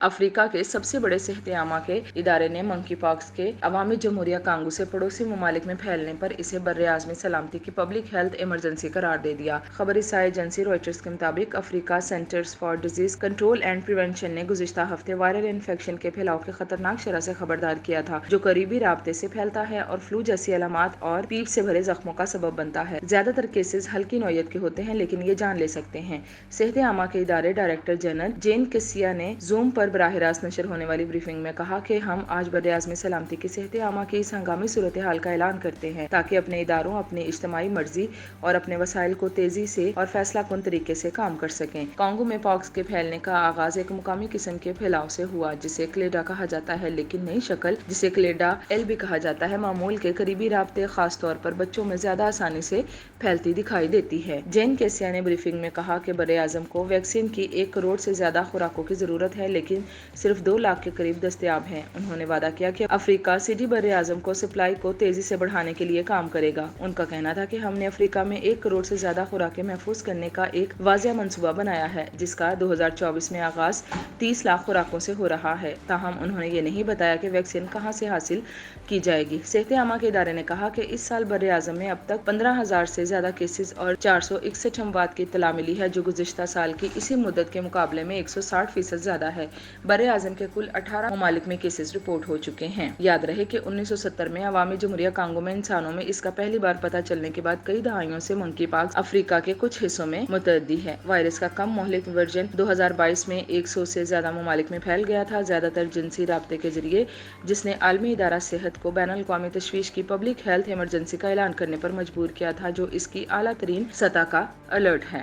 افریقہ کے سب سے بڑے صحت عامہ کے ادارے نے منکی پاکس کے عوامی جمہوریہ کانگو سے پڑوسی ممالک میں پھیلنے پر اسے براعظمی سلامتی کی پبلک ہیلتھ ایمرجنسی قرار دے دیا۔ خبر رساں ایجنسی روئٹرز کے مطابق افریقہ centres for disease control and prevention نے گزشتہ ہفتے وائرل انفیکشن کے پھیلاؤ کے خطرناک شرح سے خبردار کیا تھا، جو قریبی رابطے سے پھیلتا ہے اور فلو جیسی علامات اور پیپ سے بھرے زخموں کا سبب بنتا ہے۔ زیادہ تر کیسز ہلکی نوعیت کے ہوتے ہیں لیکن یہ جان لے سکتے ہیں۔ صحت عامہ کے ادارے ڈائریکٹر جنرل جین کسیا نے زوم پر براہ راست نشر ہونے والی بریفنگ میں کہا کہ ہم آج براعظمی سلامتی کی صحت عامہ کی اس ہنگامی صورتحال کا اعلان کرتے ہیں تاکہ اپنے اداروں اپنی اجتماعی مرضی اور اپنے وسائل کو تیزی سے اور فیصلہ کن طریقے سے کام کر سکیں۔ کانگو میں پاکس کے پھیلنے کا آغاز ایک مقامی قسم کے پھیلاؤ سے ہوا جسے کلیڈا کہا جاتا ہے، لیکن نئی شکل جسے کلیڈا ایل بھی کہا جاتا ہے معمول کے قریبی رابطے خاص طور پر بچوں میں زیادہ آسانی سے پھیلتی دکھائی دیتی ہے۔ جین کیسیا نے بریفنگ میں کہا کہ براعظم کو ویکسین کی 1 کروڑ سے زیادہ خوراکوں کی ضرورت ہے لیکن صرف 2 لاکھ کے قریب دستیاب ہیں۔ انہوں نے وعدہ کیا کہ افریقہ سٹی براعظم کو سپلائی کو تیزی سے بڑھانے کے لیے کام کرے گا۔ ان کا کہنا تھا کہ ہم نے افریقہ میں 1 کروڑ سے زیادہ خوراکیں محفوظ کرنے کا ایک واضح منصوبہ بنایا ہے جس کا 2024 میں آغاز 30 لاکھ خوراکوں سے ہو رہا ہے، تاہم انہوں نے یہ نہیں بتایا کہ ویکسین کہاں سے حاصل کی جائے گی۔ صحت عامہ کے ادارے نے کہا کہ اس سال براعظم میں اب تک 15,000 سے زیادہ کیسز اور 461 اموات کی اطلاع ملی ہے، جو گزشتہ سال کی اسی مدت کے مقابلے میں 160% زیادہ ہے۔ براعظم کے کل 18 ممالک میں کیسز رپورٹ ہو چکے ہیں۔ یاد رہے کہ 1970 میں عوامی جمہوریہ کانگو میں انسانوں میں اس کا پہلی بار پتہ چلنے کے بعد کئی دہائیوں سے منکی پاکس افریقہ کے کچھ حصوں میں متعدی ہے۔ وائرس کا کم مہلک ورژن 2022 میں 100 سے زیادہ ممالک میں پھیل گیا تھا، زیادہ تر جنسی رابطے کے ذریعے، جس نے عالمی ادارہ صحت کو بین الاقوامی تشویش کی پبلک ہیلتھ ایمرجنسی کا اعلان کرنے پر مجبور کیا تھا، جو اس کی اعلیٰ ترین سطح کا الرٹ ہے۔